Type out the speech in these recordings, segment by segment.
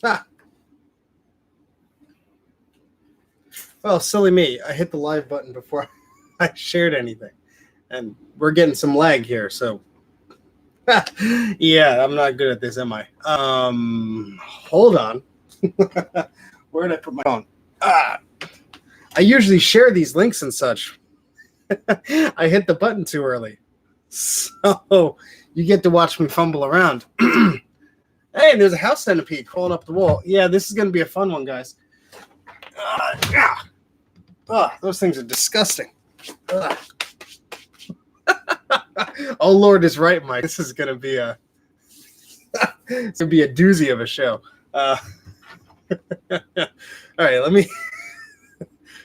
Ah, well, silly me. I hit the live button before I shared anything. And we're getting some lag here, so yeah, I'm not good at this, am I? Hold on. Where did I put my phone? Ah, I usually share these links and such. I hit the button too early. So you get to watch me fumble around. Hey, there's a house centipede crawling up the wall. Yeah, this is going to be a fun one, guys. Yeah. Those things are disgusting. Oh, Lord is right, Mike. This is going to be it's going to be a doozy of a show. All right, let me...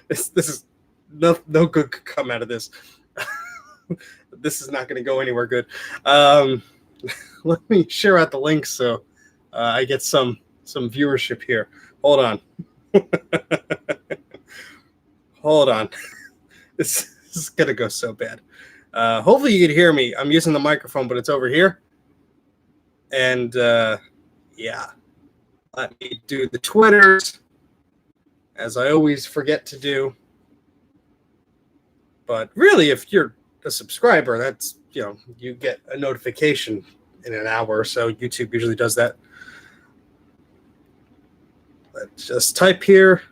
This is... No good could come out of this. This is not going to go anywhere good. Let me share out the links so I get some viewership here. Hold on. Hold on. This is going to go so bad. Hopefully you can hear me. I'm using the microphone, but it's over here. And yeah, let me do the Twitters, as I always forget to do. But really, if you're a subscriber, that's, you get a notification in an hour or so. YouTube usually does that. Let's just type here.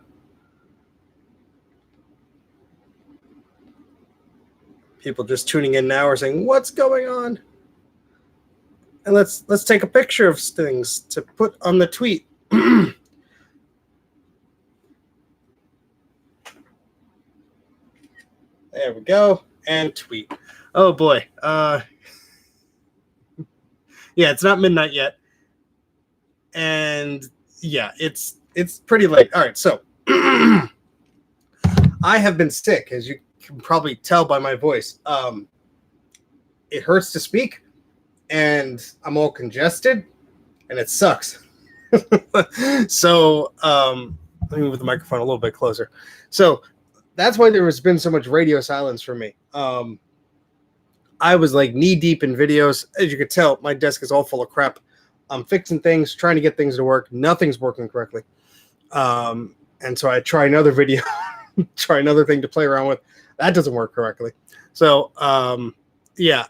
People just tuning in now are saying, what's going on? And let's take a picture of things to put on the tweet. There we go. And tweet. Oh boy. Yeah, it's not midnight yet. And yeah, it's pretty late. All right, so I have been sick, as you can probably tell by my voice. It hurts to speak, and I'm all congested, and it sucks. So let me move the microphone a little bit closer. So that's why there has been so much radio silence for me. I was like knee deep in videos. As you could tell, my desk is all full of crap. I'm fixing things, trying to get things to work. Nothing's working correctly. And so I try another video, try another thing to play around with. That doesn't work correctly. So yeah.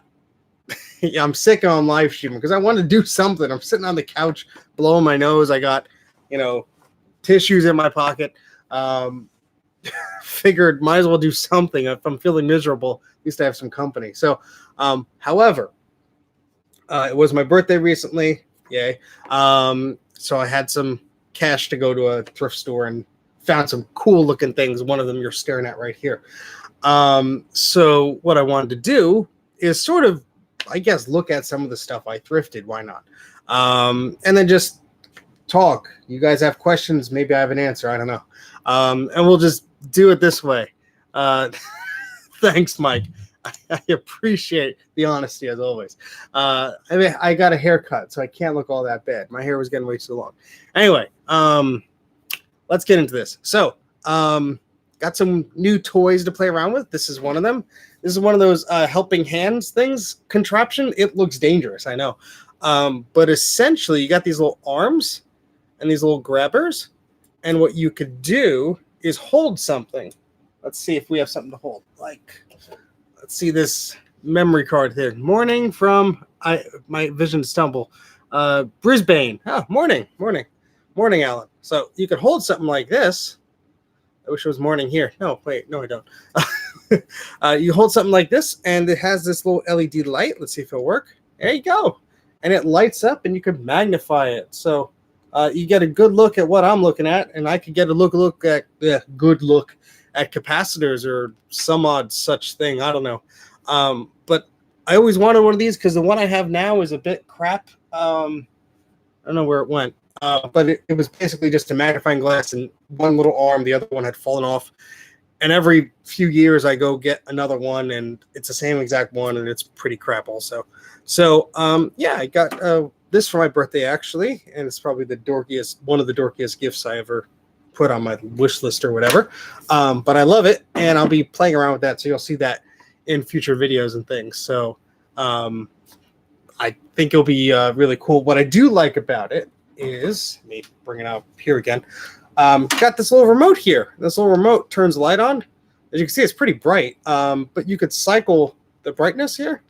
Yeah, I'm sick on live streaming because I want to do something. I'm sitting on the couch, blowing my nose. I got, tissues in my pocket. Figured might as well do something. If I'm feeling miserable, at least I have some company. So, however, it was my birthday recently. Yay. So I had some cash to go to a thrift store and found some cool looking things. One of them you're staring at right here. So what I wanted to do is sort of, I guess, look at some of the stuff I thrifted. Why not? And then just talk. You guys have questions. Maybe I have an answer. I don't know. And we'll just do it this way. Thanks, Mike. I appreciate the honesty as always. I got a haircut, so I can't look all that bad. My hair was getting way too long. Anyway, let's get into this. So, got some new toys to play around with. This is one of them. This is one of those helping hands things, contraption. It looks dangerous, I know. But essentially, you got these little arms and these little grabbers. And what you could do is hold something. Let's see if we have something to hold. Like, let's see this memory card here. Morning from my vision stumble. Brisbane. Oh, morning, Alan. So you could hold something like this. I wish it was morning here. No, wait, no, I don't. You hold something like this, and it has this little LED light. Let's see if it'll work. There you go. And it lights up, and you can magnify it. So you get a good look at what I'm looking at, and I could get a good look at capacitors or some odd such thing. I don't know. But I always wanted one of these because the one I have now is a bit crap. I don't know where it went. But it was basically just a magnifying glass and one little arm. The other one had fallen off. And every few years I go get another one, and it's the same exact one, and it's pretty crap also. So, yeah, I got this for my birthday, actually, and it's probably one of the dorkiest gifts I ever put on my wish list or whatever. But I love it, and I'll be playing around with that, so you'll see that in future videos and things. So I think it'll be really cool. What I do like about it is, let me bring it up here again. Got this little remote here. This little remote turns the light on. As you can see, it's pretty bright, but you could cycle the brightness here.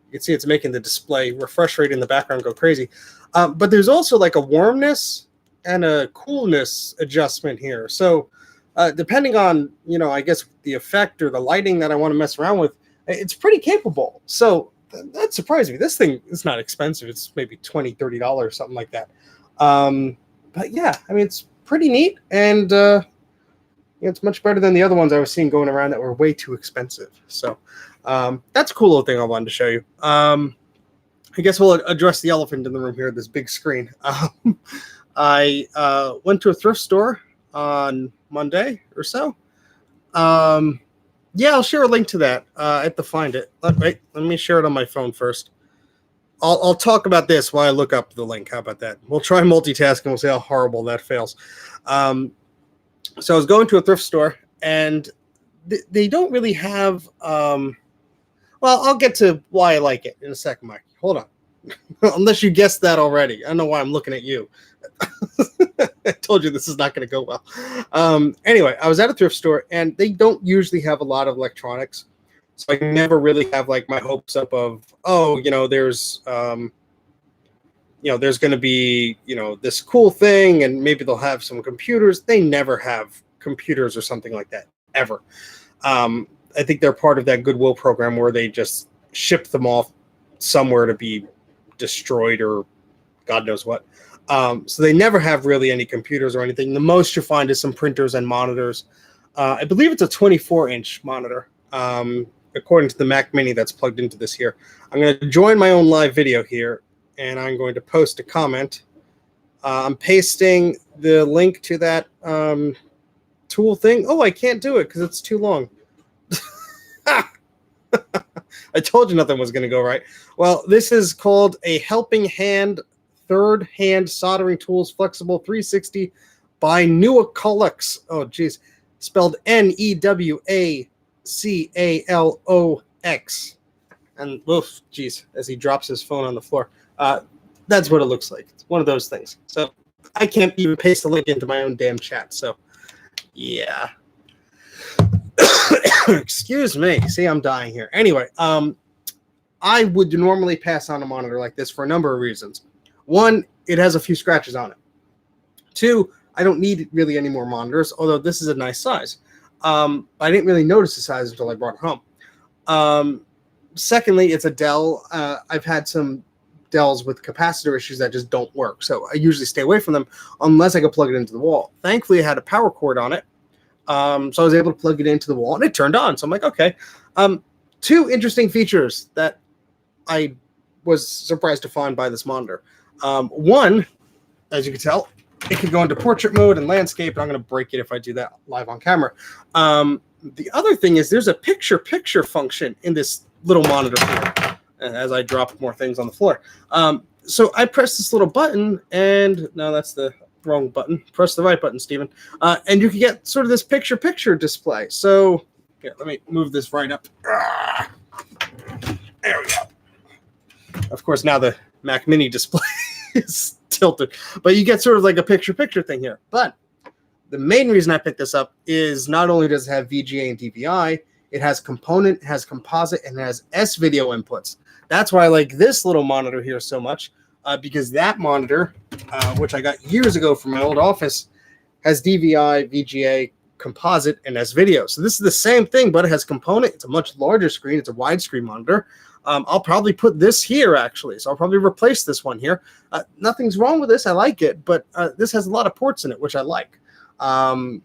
You can see it's making the display refresh rate in the background go crazy. But there's also like a warmness and a coolness adjustment here. So depending on, I guess the effect or the lighting that I want to mess around with, it's pretty capable. So that surprised me. This thing is not expensive. It's maybe $20, $30, something like that. But yeah, I mean, it's pretty neat. And it's much better than the other ones I was seeing going around that were way too expensive. So that's a cool little thing I wanted to show you. I guess we'll address the elephant in the room here, this big screen. I went to a thrift store on Monday or so. Yeah, I'll share a link to that. I have to find it. Wait, let me share it on my phone first. I'll talk about this while I look up the link. How about that? We'll try multitasking. We'll see how horrible that fails. So I was going to a thrift store, and they don't really have... well, I'll get to why I like it in a second, Mike. Hold on. Unless you guessed that already. I don't know why I'm looking at you. I told you this is not going to go well. Anyway, I was at a thrift store, and they don't usually have a lot of electronics. So I never really have like my hopes up of, there's going to be, this cool thing, and maybe they'll have some computers. They never have computers or something like that, ever. I think they're part of that Goodwill program where they just ship them off somewhere to be destroyed or God knows what. So they never have really any computers or anything. The most you find is some printers and monitors. I believe it's a 24-inch monitor, according to the Mac Mini that's plugged into this here. I'm going to join my own live video here, and I'm going to post a comment. I'm pasting the link to that tool thing. Oh, I can't do it because it's too long. I told you nothing was going to go right. Well, this is called a Helping Hand Third Hand Soldering Tools Flexible 360 by Newacalox. Oh, geez. Spelled Newacalox. And, oof, geez, as he drops his phone on the floor. That's what it looks like. It's one of those things. So I can't even paste the link into my own damn chat. So, yeah. Excuse me. See, I'm dying here. Anyway, I would normally pass on a monitor like this for a number of reasons. One, it has a few scratches on it. Two, I don't need really any more monitors, although this is a nice size. I didn't really notice the size until I brought it home. Secondly, it's a Dell. I've had some Dells with capacitor issues that just don't work, so I usually stay away from them unless I can plug it into the wall. Thankfully, it had a power cord on it. So I was able to plug it into the wall, and it turned on. So I'm like, okay. Two interesting features that I was surprised to find by this monitor. One, as you can tell, it can go into portrait mode and landscape, and I'm going to break it if I do that live on camera. The other thing is there's a picture-picture function in this little monitor here, as I drop more things on the floor. So I press this little button, and no, that's the wrong button. Press the right button, Steven. And you can get sort of this picture-picture display. So here, let me move this right up. There we go. Of course, now the Mac Mini display is tilted, but you get sort of like a picture-picture thing here. But the main reason I picked this up is not only does it have VGA and DVI, it has component, it has composite, and it has S-video inputs. That's why I like this little monitor here so much, because that monitor, which I got years ago from my old office, has DVI, VGA, composite, and S-video. So this is the same thing, but it has component. It's a much larger screen. It's a widescreen monitor. I'll probably put this here, actually. So I'll probably replace this one here. Nothing's wrong with this. I like it, but this has a lot of ports in it, which I like. And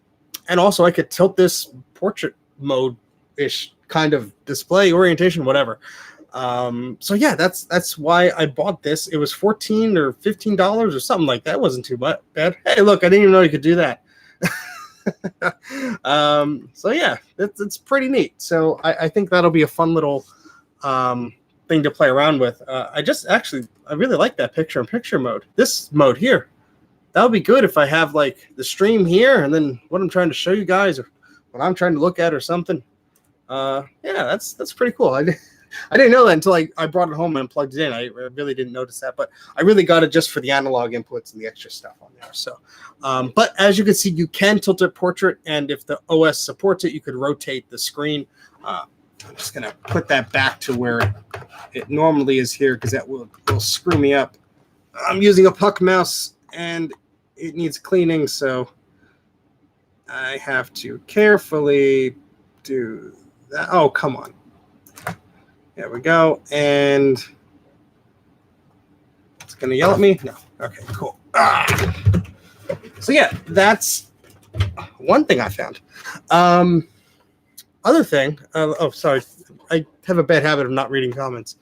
also, I could tilt this portrait mode-ish kind of display, orientation, whatever. So yeah, that's why I bought this. It was $14 or $15 or something like that. It wasn't too bad. Hey, look, I didn't even know you could do that. So yeah, it's pretty neat. So I think that'll be a fun little thing to play around with. I really like that picture-in-picture mode. This mode here, that would be good if I have like the stream here and then what I'm trying to show you guys or what I'm trying to look at or something. Yeah, that's pretty cool. I I didn't know that until I brought it home and plugged it in. I really didn't notice that, but I really got it just for the analog inputs and the extra stuff on there. So, but as you can see, you can tilt it portrait, and if the OS supports it, you could rotate the screen. I'm just going to put that back to where it normally is here because that will screw me up. I'm using a puck mouse, and it needs cleaning, so I have to carefully do that. Oh, come on. There we go. And it's going to yell at me? No. Okay, cool. So, yeah, that's one thing I found. Other thing, oh, sorry. I have a bad habit of not reading comments.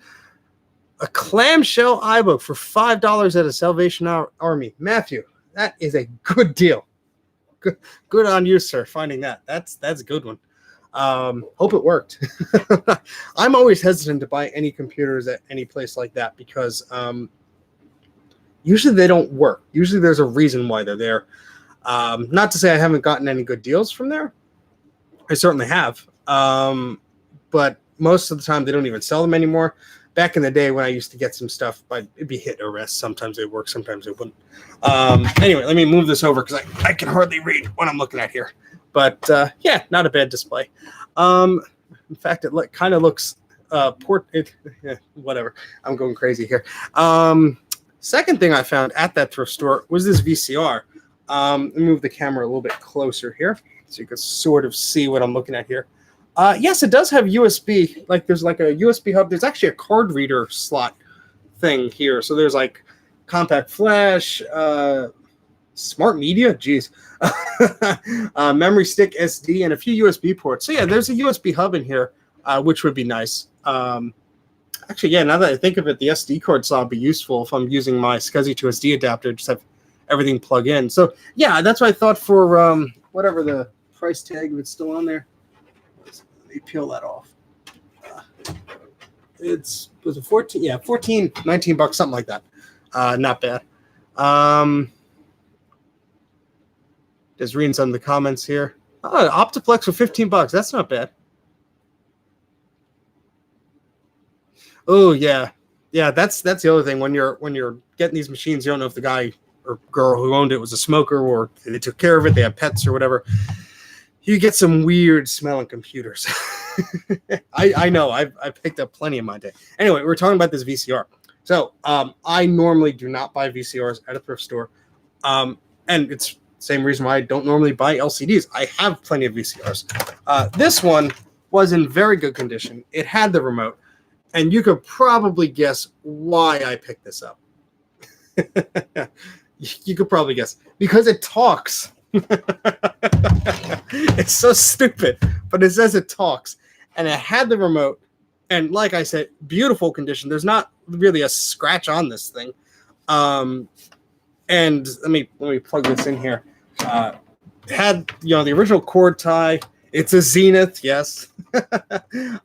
A clamshell iBook for $5 at a Salvation Army. Matthew, that is a good deal. Good on you, sir, finding that. That's a good one. Hope it worked. I'm always hesitant to buy any computers at any place like that because usually they don't work. Usually there's a reason why they're there. Not to say I haven't gotten any good deals from there. I certainly have. But most of the time they don't even sell them anymore. Back in the day when I used to get some stuff, it'd be hit or miss. Sometimes they work, sometimes they wouldn't. Anyway, let me move this over because I can hardly read what I'm looking at here. But yeah, not a bad display. In fact, it kind of looks whatever. I'm going crazy here. Second thing I found at that thrift store was this VCR. Let me move the camera a little bit closer here so you can sort of see what I'm looking at here. Yes, it does have USB. Like there's like a USB hub. There's actually a card reader slot thing here. So there's like compact flash, smart media, geez, memory stick, SD, and a few USB ports. So yeah, there's a USB hub in here, which would be nice. Actually, yeah, now that I think of it, the SD card slot would be useful if I'm using my SCSI to SD adapter. Just have everything plug in. So yeah, that's what I thought for whatever the price tag, if it's still on there. Let me peel that off. Was it 14? Yeah, 14, 19 bucks, something like that. Not bad. Just reading some of the comments here. Oh, Optiplex for 15 bucks. That's not bad. Oh yeah, yeah. That's the other thing. When you're getting these machines, you don't know if the guy or girl who owned it was a smoker or they took care of it. They have pets or whatever. You get some weird smelling computers. I know. I've picked up plenty in my day. Anyway, we're talking about this VCR. So I normally do not buy VCRs at a thrift store, and it's the same reason why I don't normally buy LCDs. I have plenty of VCRs. This one was in very good condition. It had the remote, and you could probably guess why I picked this up. You could probably guess. Because it talks. It's so stupid, but it says it talks. And it had the remote, and like I said, beautiful condition. There's not really a scratch on this thing. And let me plug this in here. Had the original cord tie. It's a Zenith, yes.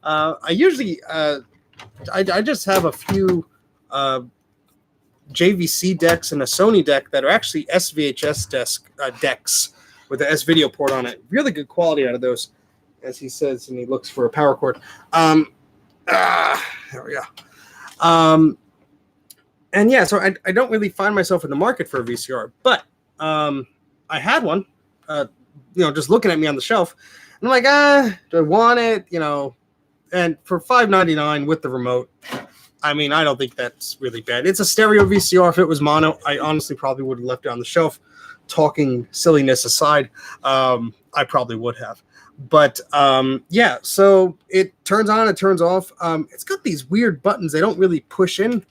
I usually I just have a few JVC decks and a Sony deck that are actually SVHS decks with the S-Video port on it. Really good quality out of those, as he says, and he looks for a power cord. There we go. And yeah, so I don't really find myself in the market for a VCR, but I had one, just looking at me on the shelf. And I'm like, do I want it? And for $5.99 with the remote, I mean, I don't think that's really bad. It's a stereo VCR. If it was mono, I honestly probably would have left it on the shelf. Talking silliness aside, I probably would have. But yeah, so it turns on, it turns off. It's got these weird buttons. They don't really push in.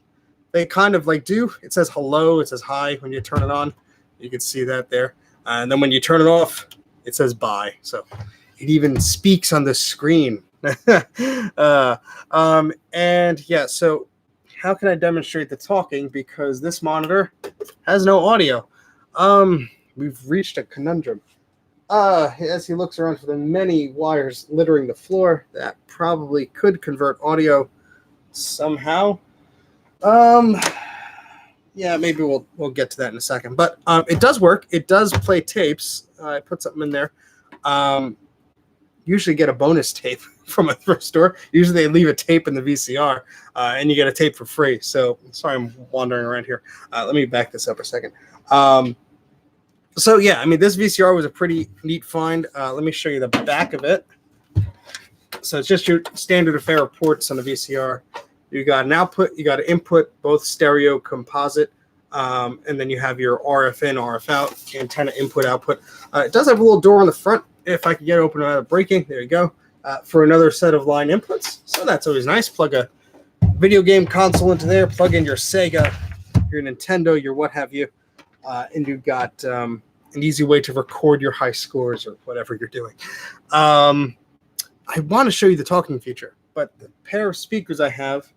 They kind of like do. It says hello. It says hi when you turn it on. You can see that there. And then when you turn it off, it says bye. So it even speaks on the screen. And yeah, so how can I demonstrate the talking? Because this monitor has no audio. We've reached a conundrum. As he looks around for the many wires littering the floor, that probably could convert audio somehow. Yeah, maybe we'll get to that in a second. But it does work. It does play tapes. I put something in there. Usually get a bonus tape from a thrift store. Usually they leave a tape in the VCR, and you get a tape for free. So sorry, I'm wandering around here. Let me back this up a second. So yeah, I mean, this VCR was a pretty neat find. Let me show you the back of it. So it's just your standard affair of ports on the VCR. You got an output, you got an input, both stereo composite, and then you have your RF in, RF out, antenna input, output. It does have a little door on the front. If I could get it open without breaking, there you go. For another set of line inputs. So that's always nice. Plug a video game console into there, plug in your Sega, your Nintendo, your what have you, and you've got an easy way to record your high scores or whatever you're doing. I want to show you the talking feature, but the pair of speakers I have,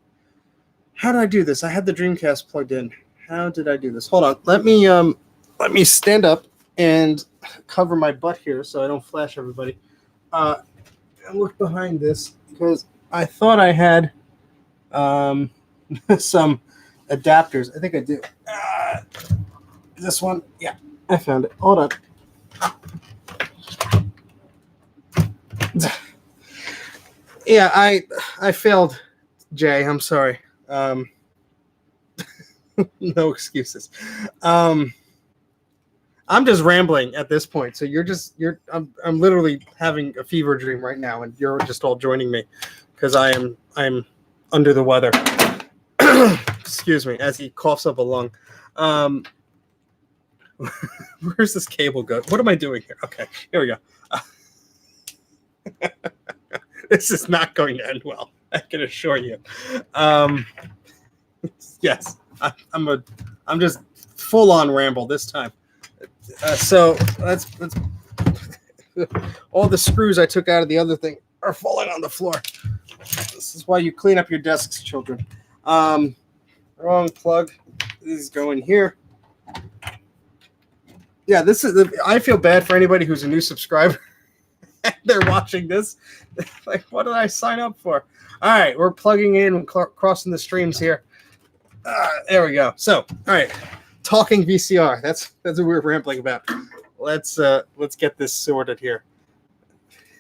how did I do this? I had the Dreamcast plugged in. How did I do this? Hold on. Let me stand up and cover my butt here so I don't flash everybody. And look behind this because I thought I had some adapters. I think I do. This one, yeah, I found it. Hold on. Yeah, I failed, Jay. I'm sorry. No excuses. I'm just rambling at this point. So I'm literally having a fever dream right now, and you're just all joining me because I'm under the weather. Excuse me, as he coughs up a lung. Where's this cable go? What am I doing here? Okay, here we go. This is not going to end well, I can assure you. Yes, I'm just full on ramble this time. So let's all the screws I took out of the other thing are falling on the floor. This is why you clean up your desks, children. Wrong plug. This is going here. Yeah, I feel bad for anybody who's a new subscriber. They're watching this. Like, what did I sign up for? All right, we're plugging in and crossing the streams here. There we go. So, all right, talking VCR. That's what we're rambling about. Let's get this sorted here.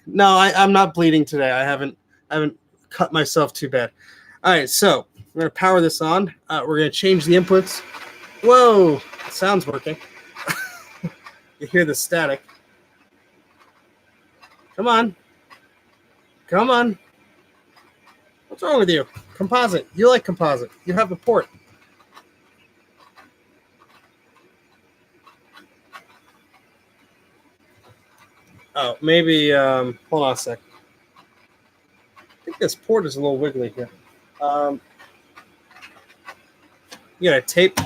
No, I'm not bleeding today. I haven't cut myself too bad. All right, so we're gonna power this on. We're gonna change the inputs. Whoa, the sound's working. You hear the static. Come on. Come on. What's wrong with you? Composite. You like composite. You have a port. Oh, maybe, hold on a sec. I think this port is a little wiggly here. You got a tape.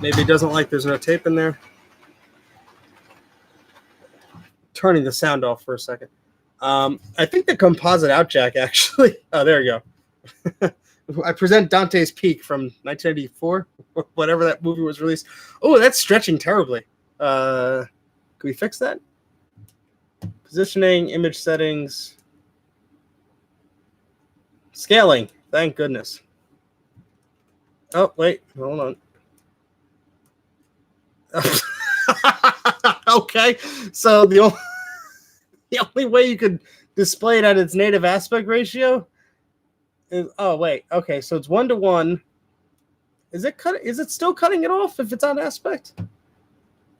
Maybe it doesn't like there's no tape in there. Turning the sound off for a second. I think the composite out jack actually. Oh, there you go. I present Dante's Peak from 1984, whatever that movie was released. Oh, that's stretching terribly. Can we fix that? Positioning, image settings, scaling. Thank goodness. Oh, wait, hold on. Okay, so the only way you could display it at its native aspect ratio is, oh wait, okay, so it's 1:1. Is it still cutting it off if it's on aspect?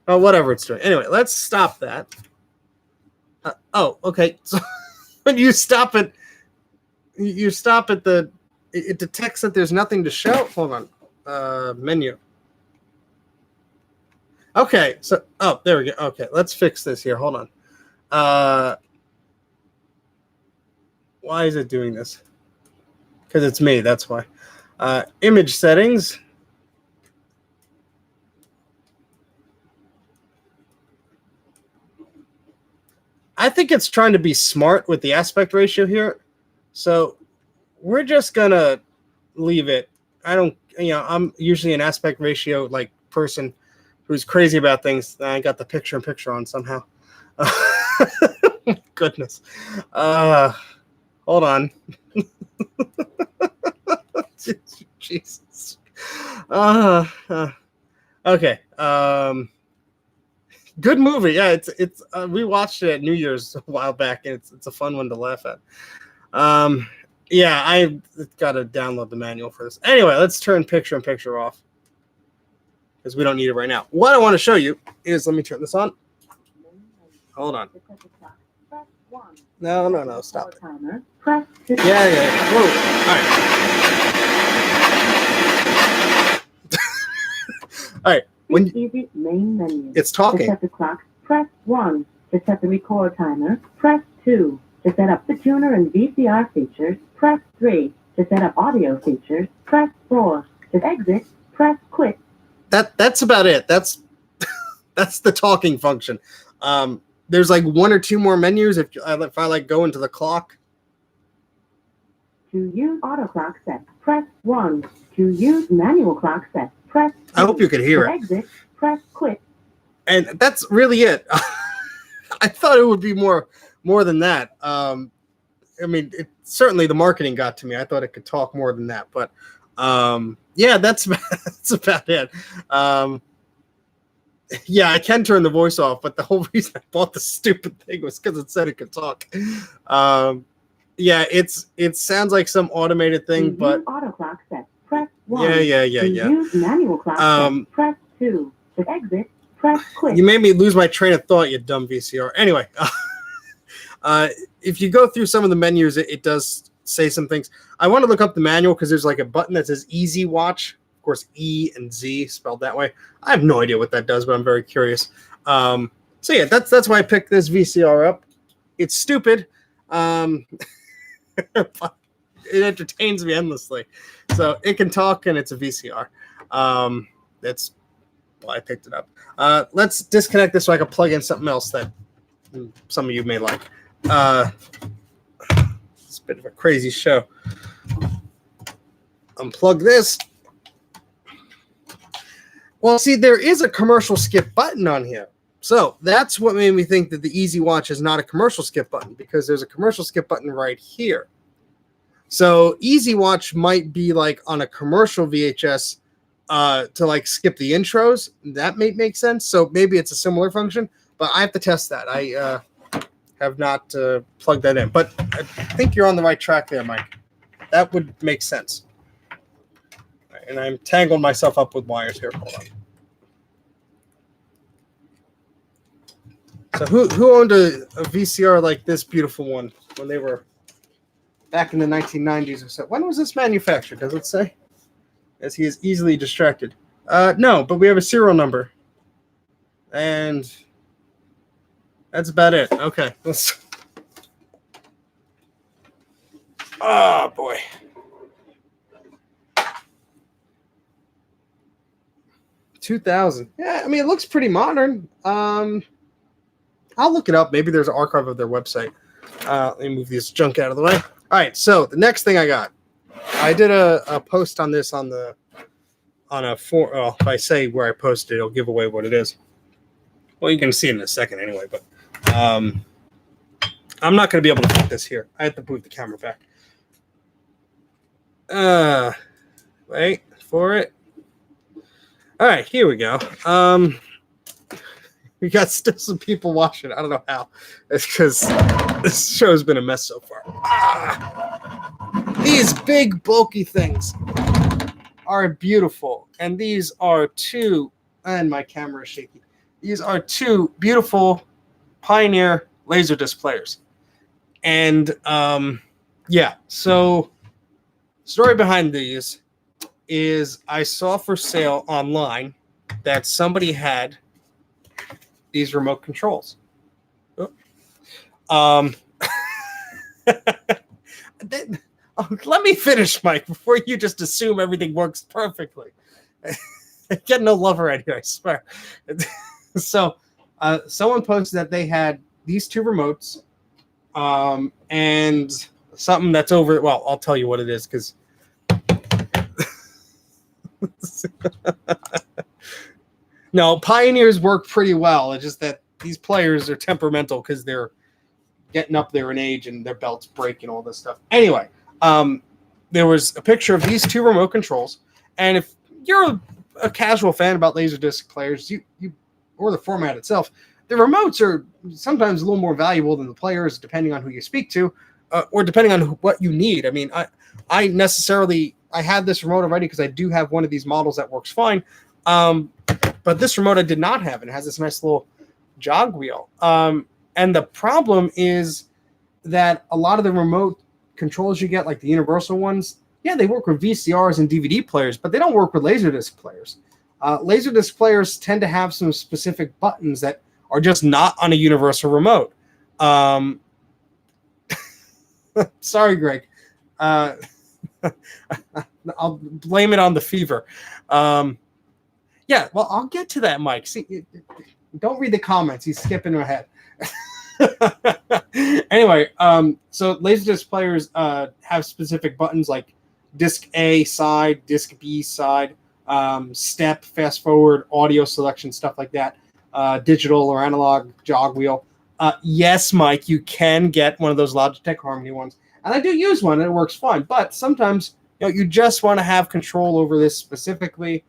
Oh, whatever it's doing. Anyway, let's stop that. Oh, okay. So when you stop it, it detects that there's nothing to show. Hold on, menu. Okay, so there we go. Okay, let's fix this here. Hold on. Why is it doing this? Because it's me. That's why. Image settings. I think it's trying to be smart with the aspect ratio here. So we're just gonna leave it. I'm usually an aspect ratio like person who's crazy about things. I got the picture-in-picture on somehow. Goodness. Hold on. Jesus. Okay. Good movie. Yeah, it's we watched it at New Year's a while back, and it's a fun one to laugh at. Yeah, I got to download the manual for this. Anyway, let's turn picture-in-picture off because we don't need it right now. What I want to show you is, let me turn this on. Hold on. No, stop it. Yeah. Whoa. All right. All right. When easy main menu. It's talking. To set the clock, press 1. To set the record timer, press 2. To set up the tuner and VCR features, press 3. To set up audio features, press 4. To exit, press quit. That's about it. That's the talking function. There's like 1 or 2 more menus if I like go into the clock. To use auto clock set, press 1. To use manual clock set, press 2. I hope you could hear it. Exit, press quit. And that's really it. I thought it would be more than that. I mean, certainly the marketing got to me. I thought it could talk more than that, but yeah, that's about it. Yeah, I can turn the voice off, but the whole reason I bought the stupid thing was because it said it could talk. Yeah, it sounds like some automated thing, but auto clock set, press 1. Yeah. Use manual clock set, press 2. To exit, press quit. You made me lose my train of thought, you dumb VCR. Anyway, if you go through some of the menus, it does say some things. I want to look up the manual because there's like a button that says Easy Watch. Of course, E and Z spelled that way. I have no idea what that does, but I'm very curious. So yeah, that's why I picked this VCR up. It's stupid. But it entertains me endlessly. So it can talk and it's a VCR. That's why I picked it up. Let's disconnect this so I can plug in something else that some of you may like. It's a bit of a crazy show. Unplug this. Well, see, there is a commercial skip button on here. So that's what made me think that the Easy Watch is not a commercial skip button, because there's a commercial skip button right here. So Easy Watch might be like on a commercial VHS to like skip the intros. That may make sense. So maybe it's a similar function, but I have to test that. I have not plugged that in, but I think you're on the right track there, Mike. That would make sense. And I'm tangled myself up with wires here. Hold on. So who owned a VCR like this beautiful one when they were back in the 1990s or so? When was this manufactured? Does it say? As he is easily distracted. No, but we have a serial number. And that's about it. Okay. Oh, boy. $2,000. Yeah, I mean, it looks pretty modern. I'll look it up. Maybe there's an archive of their website. Let me move this junk out of the way. All right, so the next thing I got. I did a post on this on a forum. Well, if I say where I posted, it'll give away what it is. Well, you can see it in a second anyway, but I'm not going to be able to put this here. I have to move the camera back. Wait for it. All right, here we go. We got still some people watching. I don't know how. It's because this show's been a mess so far. These big, bulky things are beautiful. And these are two, and my camera is shaky. These are two beautiful Pioneer Laserdisc players. And, yeah, so story behind these is I saw for sale online that somebody had these remote controls. Let me finish, Mike, before you just assume everything works perfectly. I get no love right here, I swear. So someone posted that they had these two remotes and something that's over. Well, I'll tell you what it is, because no, Pioneers work pretty well. It's just that these players are temperamental because they're getting up there in age and their belts break and all this stuff. Anyway, there was a picture of these two remote controls. And if you're a casual fan about Laserdisc players, you or the format itself, the remotes are sometimes a little more valuable than the players, depending on who you speak to, or depending on what you need. I mean, I had this remote already because I do have one of these models that works fine. But this remote I did not have, and it has this nice little jog wheel. And the problem is that a lot of the remote controls you get, like the universal ones, yeah, they work with VCRs and DVD players, but they don't work with Laserdisc players. Laserdisc players tend to have some specific buttons that are just not on a universal remote. Sorry, Greg. I'll blame it on the fever. Yeah, well, I'll get to that, Mike. See, don't read the comments. He's skipping ahead. Anyway, so Laserdisc players have specific buttons like disc A side, disc B side, step, fast forward, audio selection, stuff like that, digital or analog jog wheel. Yes, Mike, you can get one of those Logitech Harmony ones, and I do use one, and it works fine. But sometimes you just want to have control over this specifically.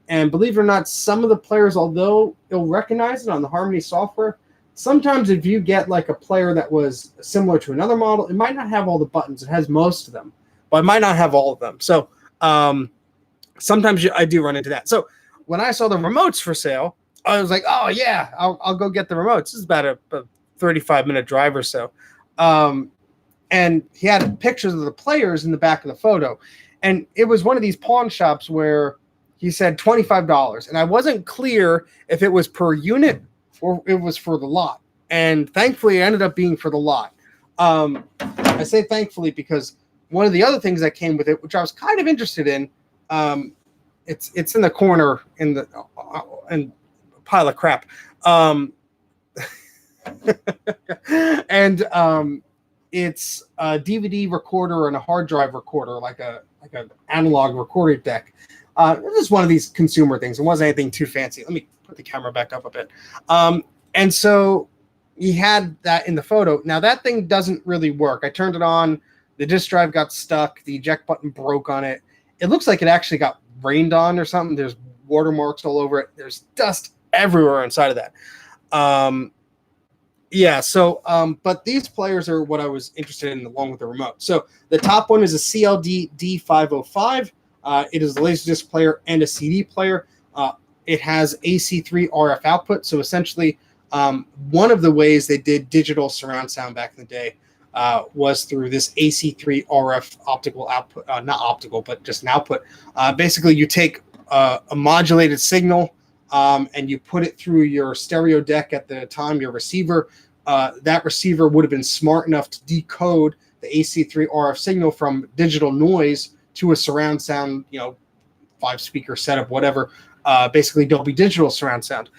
And believe it or not, some of the players, although it'll recognize it on the Harmony software, sometimes if you get like a player that was similar to another model, it might not have all the buttons. It has most of them, but it might not have all of them. So sometimes I do run into that. So when I saw the remotes for sale, I was like, oh, yeah, I'll go get the remotes. This is about a 35-minute drive or so. And he had pictures of the players in the back of the photo. And it was one of these pawn shops where he said $25. And I wasn't clear if it was per unit or it was for the lot. And thankfully, it ended up being for the lot. I say thankfully because one of the other things that came with it, which I was kind of interested in, it's in the corner in the pile of crap. It's a DVD recorder and a hard drive recorder, like an analog recording deck. This is one of these consumer things. It wasn't anything too fancy. Let me put the camera back up a bit. And so he had that in the photo. Now that thing doesn't really work. I turned it on. The disk drive got stuck. The eject button broke on it. It looks like it actually got rained on or something. There's watermarks all over it. There's dust everywhere inside of that. But these players are what I was interested in along with the remote. So the top one is a CLD D505. It is a Laserdisc player and a CD player. It has AC3 RF output. So essentially, one of the ways they did digital surround sound back in the day was through this AC3 RF optical output, not optical, but just an output. Basically, you take a modulated signal and you put it through your stereo deck at the time, your receiver. That receiver would have been smart enough to decode the AC3 RF signal from digital noise to a surround sound, 5-speaker setup, whatever, basically Dolby Digital surround sound.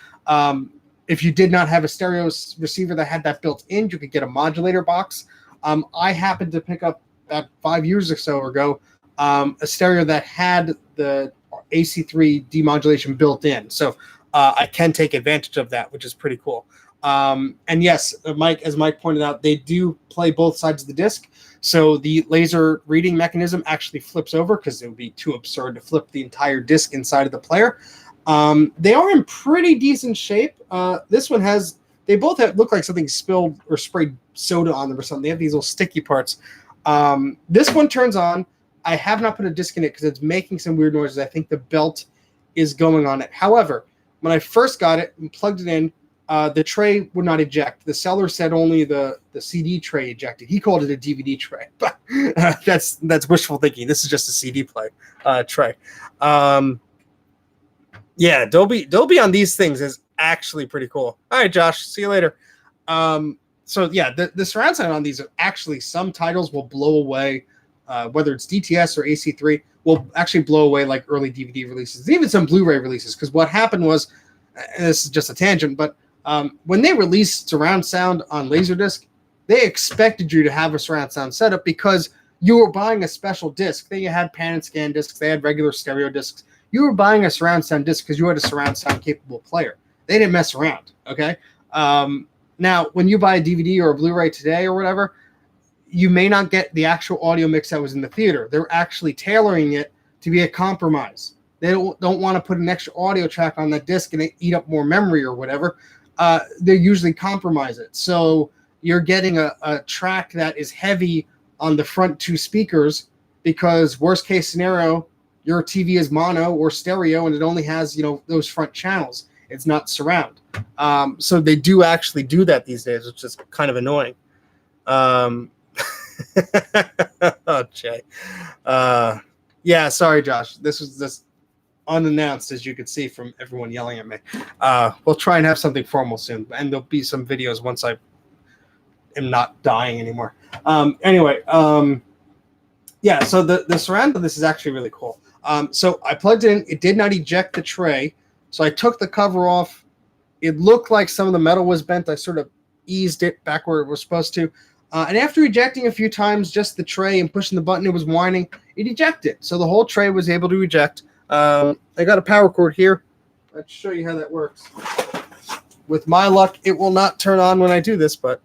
If you did not have a stereo receiver that had that built in, you could get a modulator box. I happened to pick up about 5 years or so ago a stereo that had the AC3 demodulation built in. So I can take advantage of that, which is pretty cool. And yes, Mike, as Mike pointed out, they do play both sides of the disc. So the laser reading mechanism actually flips over because it would be too absurd to flip the entire disc inside of the player. They are in pretty decent shape. This one they both look like something spilled or sprayed soda on them or something. They have these little sticky parts. This one turns on. I have not put a disc in it because it's making some weird noises. I think the belt is going on it. However, when I first got it and plugged it in, the tray would not eject. The seller said only the CD tray ejected. He called it a DVD tray, but that's wishful thinking. This is just a CD tray. Yeah, Dolby on these things is actually pretty cool. All right, Josh, see you later. So yeah, the surround sound on these are actually, some titles will blow away, whether it's DTS or AC3 will actually blow away like early DVD releases, even some Blu-ray releases. Because what happened was, and this is just a tangent, but when they released surround sound on Laserdisc, they expected you to have a surround sound setup because you were buying a special disc. They had pan and scan discs. They had regular stereo discs. You were buying a surround sound disc because you had a surround sound capable player. They didn't mess around, okay? Now, when you buy a DVD or a Blu-ray today or whatever, you may not get the actual audio mix that was in the theater. They're actually tailoring it to be a compromise. they don't want to put an extra audio track on that disc and eat up more memory or whatever. They usually compromise it. So you're getting a track that is heavy on the front two speakers because worst case scenario, your TV is mono or stereo and it only has, those front channels. It's not surround. So they do actually do that these days, which is kind of annoying. Oh, Jay. Yeah, sorry, Josh. This was just unannounced, as you can see from everyone yelling at me. We'll try and have something formal soon, and there'll be some videos once I am not dying anymore. Anyway, yeah, so the surround of this is actually really cool. So I plugged it in. It did not eject the tray, so I took the cover off. It looked like some of the metal was bent. I sort of eased it back where it was supposed to. And after ejecting a few times, just the tray and pushing the button, it was whining. It ejected. So the whole tray was able to eject. I got a power cord here. Let's show you how that works. With my luck, it will not turn on when I do this, but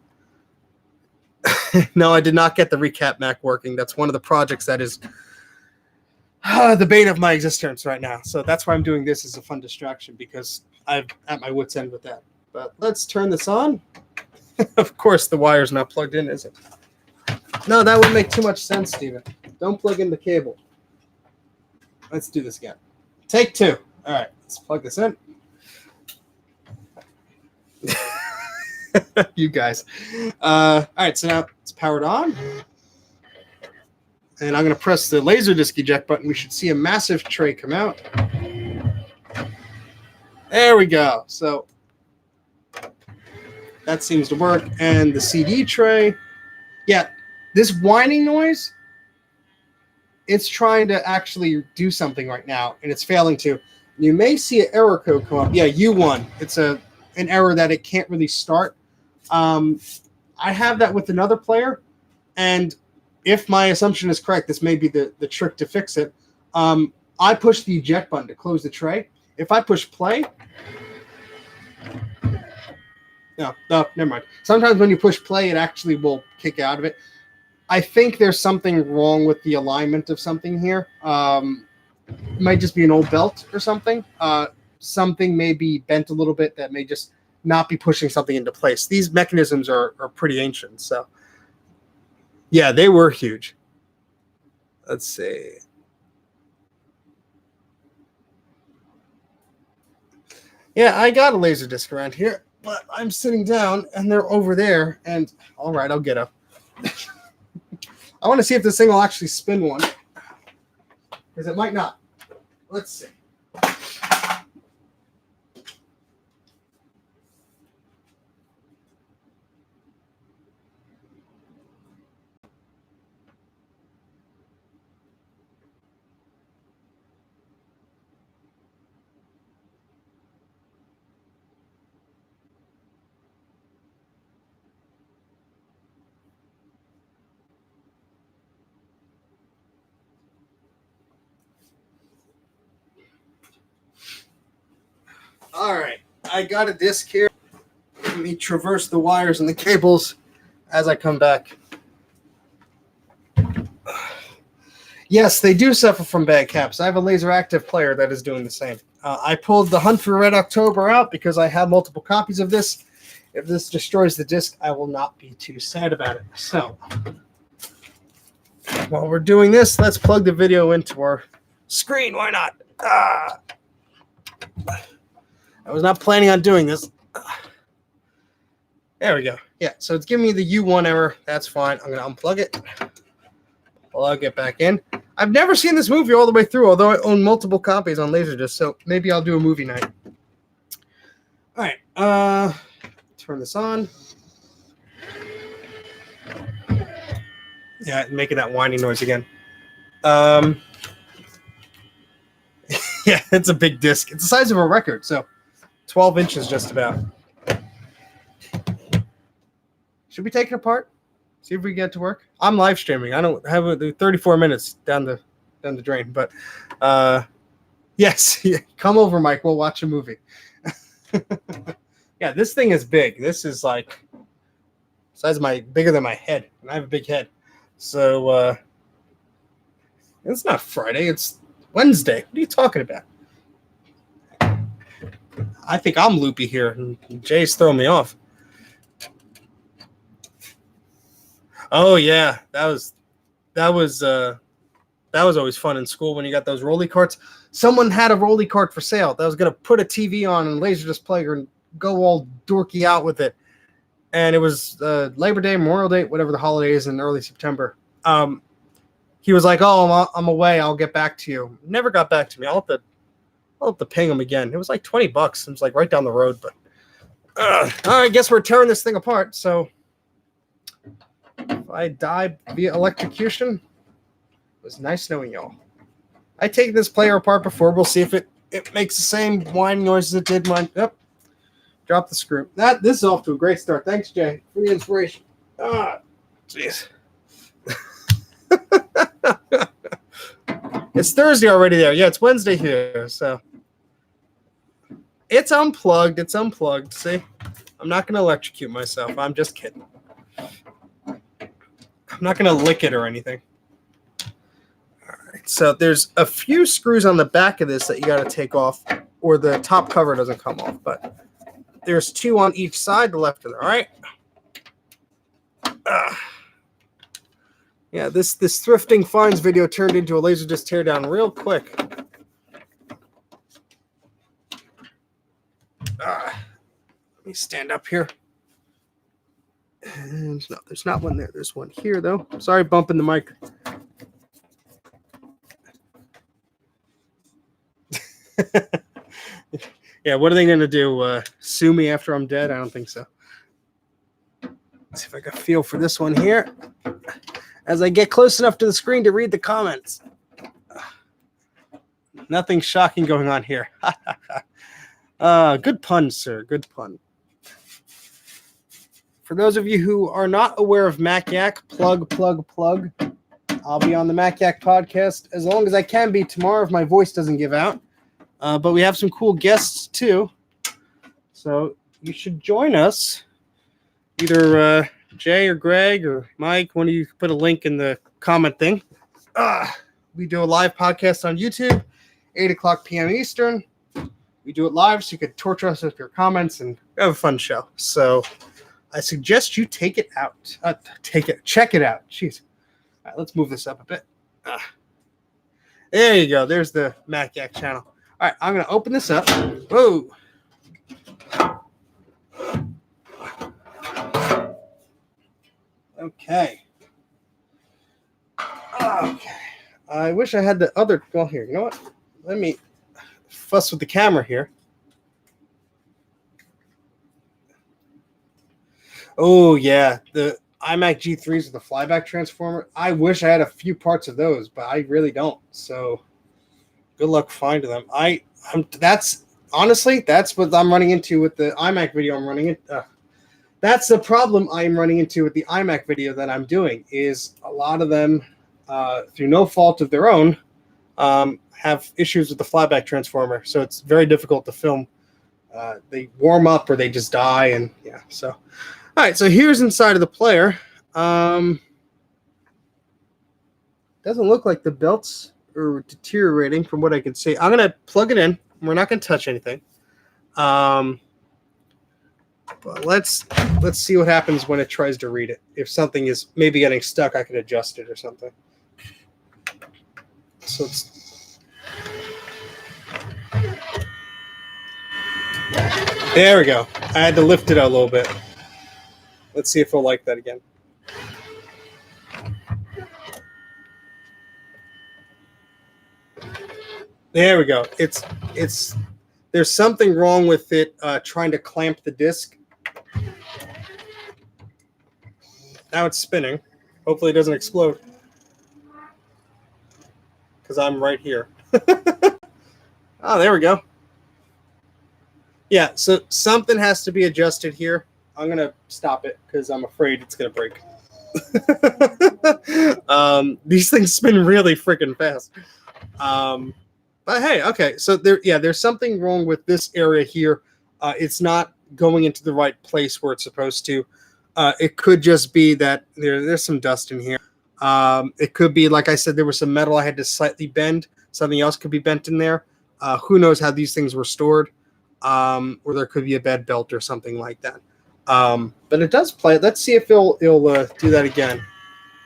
no, I did not get the recap Mac working. That's one of the projects that is the bane of my existence right now. So that's why I'm doing this as a fun distraction, because I'm at my wit's end with that. But let's turn this on. Of course, the wire's not plugged in, is it? No, that would make too much sense, Steven. Don't plug in the cable. Let's do this again. Take two. All right, let's plug this in. You guys. All right, so now it's powered on. And I'm going to press the Laserdisc eject button. We should see a massive tray come out. There we go. So that seems to work. And the CD tray. Yeah, this whining noise, it's trying to actually do something right now, and it's failing to. You may see an error code come up. Yeah, U1. It's an error that it can't really start. I have that with another player, and if my assumption is correct, this may be the trick to fix it. I push the eject button to close the tray. If I push play, no, never mind. Sometimes when you push play, it actually will kick out of it. I think there's something wrong with the alignment of something here. It might just be an old belt or something. Something may be bent a little bit that may just not be pushing something into place. These mechanisms are pretty ancient. So, yeah, they were huge. Let's see. Yeah, I got a laser disc around here, but I'm sitting down and they're over there. And all right, I'll get up. I want to see if this thing will actually spin one, because it might not. Let's see. All right, I got a disc here. Let me traverse the wires and the cables as I come back. Yes, they do suffer from bad caps. I have a laser active player that is doing the same. I pulled the Hunt for Red October out because I have multiple copies of this. If this destroys the disc, I will not be too sad about it. So, while we're doing this, let's plug the video into our screen. Why not? I was not planning on doing this. There we go. Yeah, so it's giving me the U1 error. That's fine. I'm going to unplug it. Plug it back in. I've never seen this movie all the way through, although I own multiple copies on Laserdisc, so maybe I'll do a movie night. All right. Turn this on. Yeah, making that whining noise again. Yeah, it's a big disc. It's the size of a record, so 12 inches just about. Should we take it apart? See if we get to work. I'm live streaming. I don't have 34 minutes down the drain, but yes, come over, Mike. We'll watch a movie. Yeah, this thing is big. This is like size of bigger than my head, and I have a big head. So it's not Friday. It's Wednesday. What are you talking about? I think I'm loopy here, and Jay's throwing me off. Oh yeah, that was always fun in school when you got those rolly carts. Someone had a rolly cart for sale that was gonna put a TV on and laser display and go all dorky out with it. And it was Labor Day, Memorial Day, whatever the holiday is in early September. He was like, "Oh, I'm away. I'll get back to you." Never got back to me. I'll have to ping him again. It was like $20. It was like right down the road. But all right, I guess we're tearing this thing apart. So if I die via electrocution, it was nice knowing y'all. I take this player apart before. We'll see if it makes the same whining noises it did mine. Yep. Drop the screw. This is off to a great start. Thanks, Jay, for the inspiration. Jeez. It's Thursday already there. Yeah, it's Wednesday here. So it's unplugged. It's unplugged. See? I'm not going to electrocute myself. I'm just kidding. I'm not going to lick it or anything. All right. So there's a few screws on the back of this that you got to take off, or the top cover doesn't come off. But there's 2 on each side, the left and the right. Yeah, this thrifting finds video turned into a laser disc teardown real quick. Let me stand up here. And no, there's not one there. There's one here, though. Sorry, bumping the mic. Yeah, what are they going to do? Sue me after I'm dead? I don't think so. Let's see if I can feel for this one here as I get close enough to the screen to read the comments. Nothing shocking going on here. Good pun, sir. Good pun. For those of you who are not aware of Mac84, plug. I'll be on the Mac84 podcast as long as I can be tomorrow if my voice doesn't give out. But we have some cool guests too. So you should join us. Either Jay or Greg or Mike, one of you put a link in the comment thing. We do a live podcast on YouTube, 8 o'clock p.m. Eastern. We do it live so you can torture us with your comments and have a fun show. So I suggest you check it out. Jeez. All right, let's move this up a bit. There you go. There's the Mac84 channel. All right, I'm going to open this up. Whoa. Okay. I wish I had the other. Well, here. You know what? Let me fuss with the camera here. Oh, yeah. The iMac G3s with the flyback transformer. I wish I had a few parts of those, but I really don't. So good luck finding them. That's what I'm running into with the iMac video I'm running it. That's the problem I'm running into with the iMac video that I'm doing is a lot of them, through no fault of their own, have issues with the flyback transformer. So it's very difficult to film. They warm up or they just die. And yeah, so. All right, so here's inside of the player. Doesn't look like the belts are deteriorating from what I can see. I'm going to plug it in. We're not going to touch anything. But let's see what happens when it tries to read it. If something is maybe getting stuck, I could adjust it or something. So there we go. I had to lift it out a little bit. Let's see if it'll like that again. There we go. There's something wrong with it trying to clamp the disc. Now it's spinning. Hopefully it doesn't explode. Because I'm right here. Oh, there we go. Yeah, so something has to be adjusted here. I'm going to stop it because I'm afraid it's going to break. These things spin really freaking fast. But hey, okay, so there's something wrong with this area here. It's not going into the right place where it's supposed to. It could just be that there's some dust in here. It could be, like I said, there was some metal I had to slightly bend something else could be bent in there. Who knows how these things were stored, or there could be a bed belt or something like that. But it does play. Let's see if it'll do that again.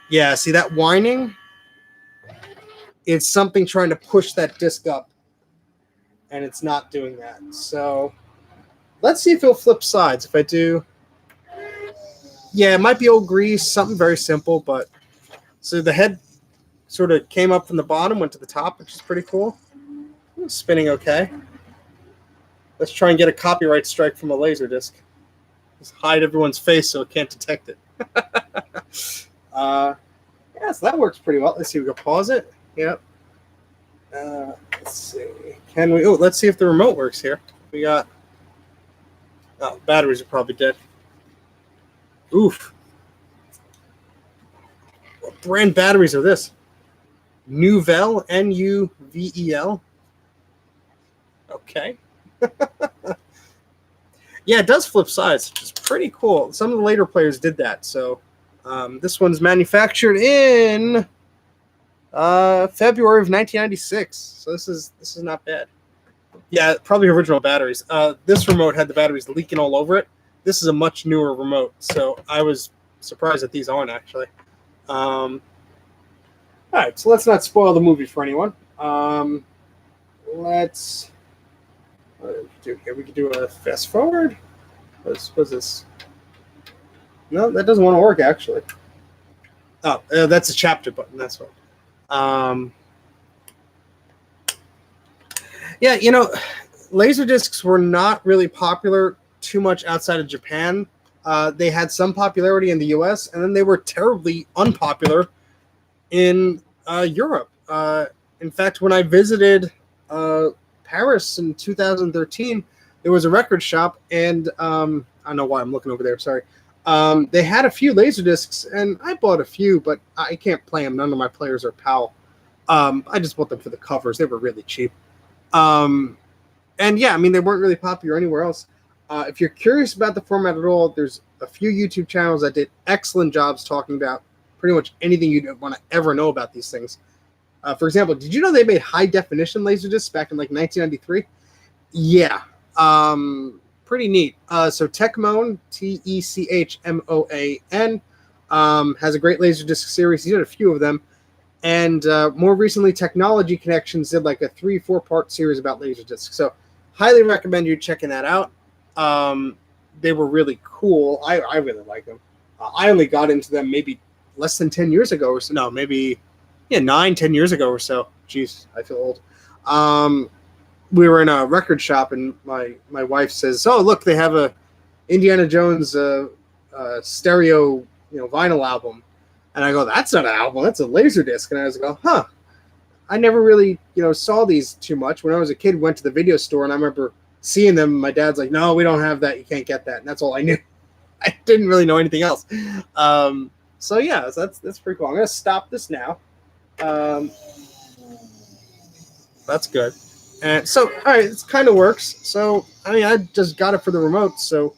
Yeah, see that whining? It's something trying to push that disc up, and it's not doing that. So let's see if it'll flip sides. If I do, yeah, it might be old grease, something very simple. But so the head sort of came up from the bottom, went to the top, which is pretty cool. It's spinning okay. Let's try and get a copyright strike from a laser disc. Just hide everyone's face so it can't detect it. Yeah, so that works pretty well. Let's see, we can pause it. Yep. Let's see. Can we? Oh, let's see if the remote works here. We got. Oh, batteries are probably dead. Oof. What brand batteries are this? Nuvel, Nuvel. Okay. Yeah, it does flip sides, which is pretty cool. Some of the later players did that. So this one's manufactured in February of 1996. So this is not bad. Yeah, probably original batteries. This remote had the batteries leaking all over it. This is a much newer remote, so I was surprised that these aren't actually. All right, so let's not spoil the movie for anyone. Let's what do we do here? We can do a fast forward. What's this? No, that doesn't want to work actually. Oh, that's a chapter button. That's what. Yeah, you know, laser discs were not really popular too much outside of Japan. They had some popularity in the U.S., and then they were terribly unpopular in Europe. In fact, when I visited Paris in 2013, there was a record shop, and I don't know why I'm looking over there. Sorry. They had a few laser discs, and I bought a few, but I can't play them. None of my players are PAL. I just bought them for the covers. They were really cheap. And yeah, I mean, they weren't really popular anywhere else. If you're curious about the format at all, there's a few YouTube channels that did excellent jobs talking about pretty much anything you'd want to ever know about these things. For example, did you know they made high definition laser discs back in like 1993? Yeah. Pretty neat. So Techmoan, Techmoan, has a great laser disc series. He did a few of them. And more recently, Technology Connections did like a 3-4 part series about laser discs. So highly recommend you checking that out. They were really cool. I really like them. I only got into them maybe less than 10 years ago or so. No, maybe 9-10 years ago or so. Jeez, I feel old. We were in a record shop, and my wife says, "Oh, look, they have a Indiana Jones stereo vinyl album." And I go, "That's not an album, that's a laser disc." And I was like, "Huh, I never really saw these too much." When I was a kid, went to the video store, and I remember seeing them. My dad's like, "No, we don't have that. You can't get that." And that's all I knew. I didn't really know anything else. So yeah, so that's pretty cool. I'm gonna stop this now. That's good. And so, all right, it kind of works. So, I mean, I just got it for the remote, so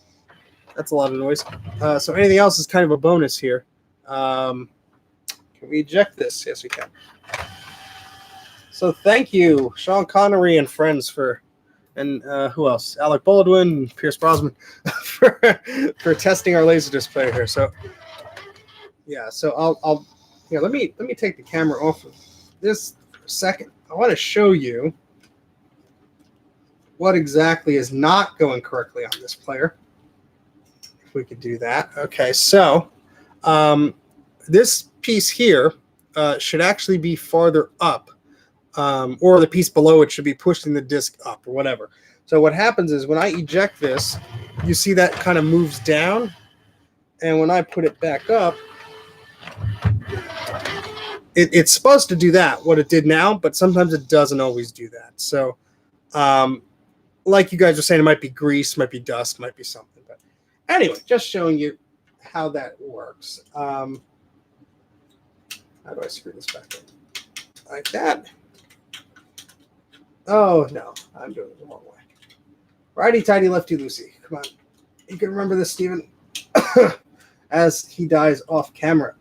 that's a lot of noise. So anything else is kind of a bonus here. Can we eject this? Yes, we can. So thank you, Sean Connery and friends and who else? Alec Baldwin, Pierce Brosnan for testing our Laserdisc player here. So yeah, so I'll let me take the camera off of this for a second. I want to show you what exactly is not going correctly on this player. If we could do that. Okay, so this piece here should actually be farther up, or the piece below it should be pushing the disc up or whatever. So what happens is when I eject this, you see that kind of moves down, and when I put it back up, it's supposed to do that, what it did now, but sometimes it doesn't always do that. So like you guys were saying, it might be grease, might be dust, might be something. But anyway, just showing you how that works. How do I screw this back in? Like that. Oh, no. I'm doing it the wrong way. Righty-tighty, lefty-loosey. Come on. You can remember this, Steven. As he dies off camera.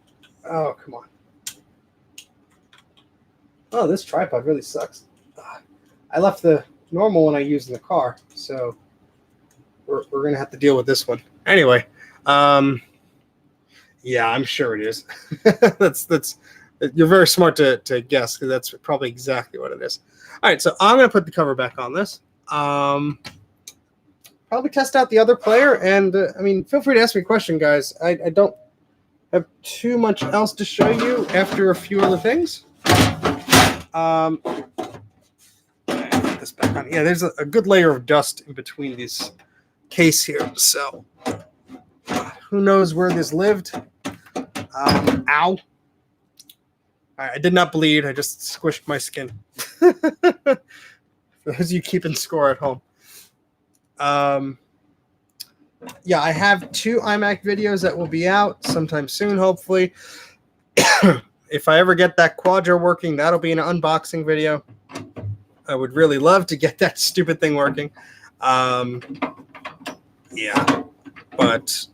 Oh, come on. Oh, this tripod really sucks. I left the normal one I used in the car, so we're going to have to deal with this one. Anyway, yeah, I'm sure it is. that's you're very smart to guess, because that's probably exactly what it is. All right, so I'm going to put the cover back on this. Probably test out the other player, and I mean, feel free to ask me a question, guys. I don't have too much else to show you after a few other things. Put this back on. Yeah, there's a good layer of dust in between these case here, so who knows where this lived. Ow. I did not bleed. I just squished my skin. For those of you keeping score at home. Yeah, I have 2 iMac videos that will be out sometime soon, hopefully. If I ever get that Quadro working, that'll be an unboxing video. I would really love to get that stupid thing working. Yeah, but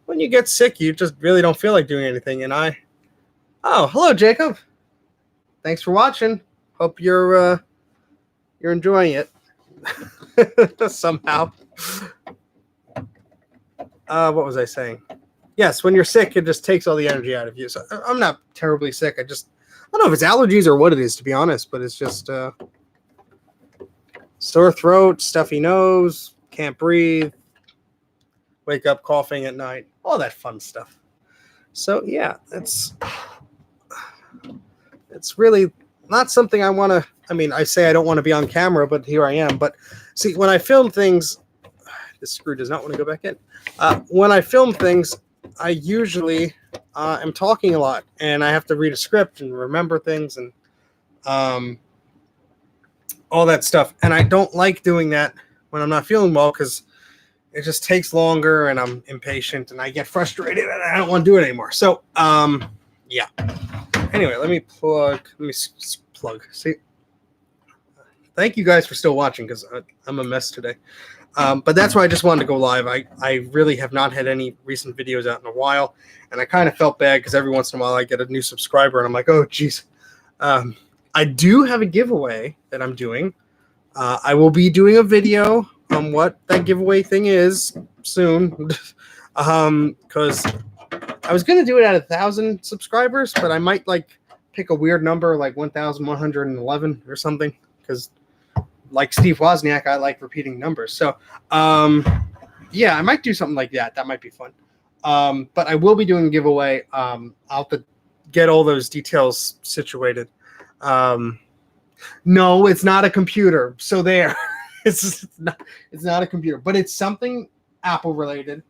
when you get sick, you just really don't feel like doing anything. And oh, hello, Jacob. Thanks for watching. Hope you're enjoying it somehow. What was I saying? Yes, when you're sick, it just takes all the energy out of you. So I'm not terribly sick. I don't know if it's allergies or what it is, to be honest, but it's just sore throat, stuffy nose, can't breathe, wake up coughing at night, all that fun stuff. So yeah, it's really not something I want to. I mean, I say I don't want to be on camera, but here I am. But see, when I film things, this screw does not want to go back in. When I film things, I usually am talking a lot, and I have to read a script and remember things and all that stuff. And I don't like doing that when I'm not feeling well, because it just takes longer, and I'm impatient, and I get frustrated, and I don't want to do it anymore. So, yeah. Anyway, let me plug. See, thank you guys for still watching, because I'm a mess today. But that's why I just wanted to go live. I really have not had any recent videos out in a while, and I kind of felt bad because every once in a while I get a new subscriber, and I'm like, oh, geez. I do have a giveaway that I'm doing. I will be doing a video on what that giveaway thing is soon, because I was going to do it at 1,000 subscribers, but I might pick a weird number like 1,111 or something, because like Steve Wozniak, I like repeating numbers. So, yeah, I might do something like that. That might be fun. But I will be doing a giveaway. I'll have to get all those details situated. No, it's not a computer. So there, it's not a computer, but it's something Apple related,